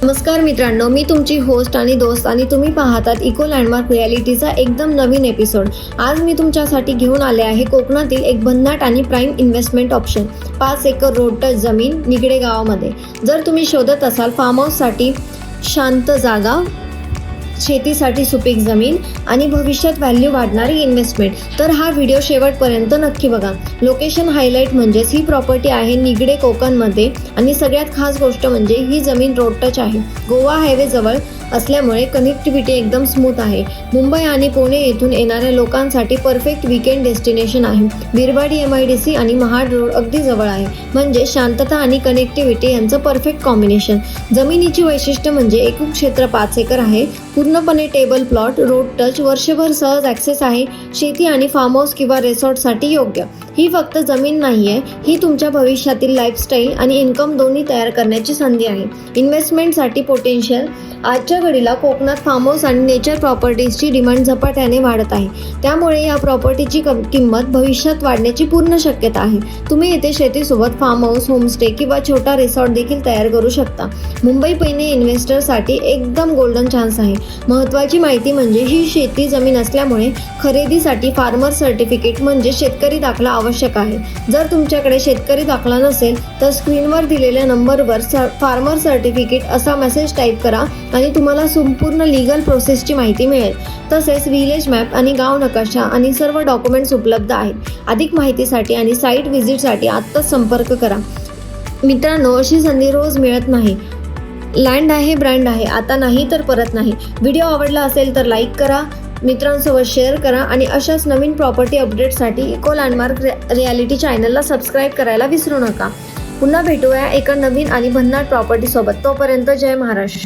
नमस्कार मित्रांनो, मी तुमची होस्ट आणि दोस्त आणि तुम्ही पाहतात इको लँडमार्क रियालिटीचा एकदम नवीन एपिसोड। आज मी तुमच्यासाठी घेऊन आले आहे कोकणातील एक भन्नाट आणि prime investment option, 5 acre road touch जमीन निगडे गावामध्ये। जर तुम्ही शोधत असाल फार्म हाऊससाठी शांत जागा, शेतीसाठी सुपीक जमीन आणि भविष्यात व्हॅल्यू वाढणारी इन्व्हेस्टमेंट, तर हा व्हिडिओ शेवटपर्यंत नक्की बघा। लोकेशन हायलाईट म्हणजेच ही प्रॉपर्टी आहे निगडे कोकणमध्ये आणि सगळ्यात खास गोष्ट म्हणजे ही जमीन रोड टच आहे। गोवा हायवे जवळ असल्यामुळे कनेक्टिव्हिटी एकदम स्मूथ आहे। मुंबई आणि पुणे येथून येणाऱ्या लोकांसाठी परफेक्ट वीकेंड डेस्टिनेशन आहे। बिरवाडी MIDC आणि महाड रोड अगदी जवळ आहे, म्हणजे शांतता आणि कनेक्टिव्हिटी यांचं परफेक्ट कॉम्बिनेशन। जमिनीची वैशिष्ट्य म्हणजे एकूण क्षेत्र 5 एकर आहे, पूर्णपणे टेबल प्लॉट, रोड टच, वर्षभर सहज ॲक्सेस आहे, शेती आणि फार्म हाऊस किंवा रिसॉर्टसाठी योग्य। ही फक्त जमीन नाहीये, ही तुमच्या भविष्यातील लाईफस्टाईल आणि इन्कम दोन्ही तयार करण्याची संधी आहे। इन्व्हेस्टमेंटसाठी पोटेन्शियल, आजच्या घडीला कोकणात फार्म हाऊस आणि नेचर प्रॉपर्टीजची डिमांड झपाट्याने वाढत आहे, त्यामुळे या प्रॉपर्टीची किंमत भविष्यात वाढण्याची पूर्ण शक्यता आहे। तुम्ही येथे शेतीसोबत फार्म हाऊस, होमस्टे किंवा छोटा रिसॉर्ट देखील तयार करू शकता। मुंबई पुणे इन्व्हेस्टरसाठी एकदम गोल्डन चान्स आहे। महत्त्वाची माहिती म्हणजे ही शेती जमीन असल्यामुळे खरेदीसाठी फार्मर सर्टिफिकेट म्हणजे शेतकरी दाखला आवश्यक आहे। जर तुमच्याकडे शेतकरी दाखला नसेल तर स्क्रीनवर दिलेल्या नंबरवर फार्मर सर्टिफिकेट असा मेसेज टाईप करा आणि तुम्हाला संपूर्ण लीगल प्रोसेसची माहिती मिळेल। तसेच विलेज मॅप आणि गाव नकाशा आणि सर्व डॉक्युमेंट्स उपलब्ध आहेत। अधिक माहितीसाठी आणि साईट व्हिजिटसाठी आत्ताच संपर्क करा। मित्रांनो, अशी संधी रोज मिळत नाही। लँड आहे, ब्रँड आहे, आता नाही तर परत नाही। व्हिडिओ आवडला असेल तर लाईक करा, मित्रांसोबत शेअर करा आणि अशाच नवीन प्रॉपर्टी अपडेटसाठी इको लँडमार्क रियालिटी चॅनलला सबस्क्राईब करायला विसरू नका। पुन्हा भेटूया एका नवीन आणि भन्नाट प्रॉपर्टीसोबत। तोपर्यंत जय महाराष्ट्र।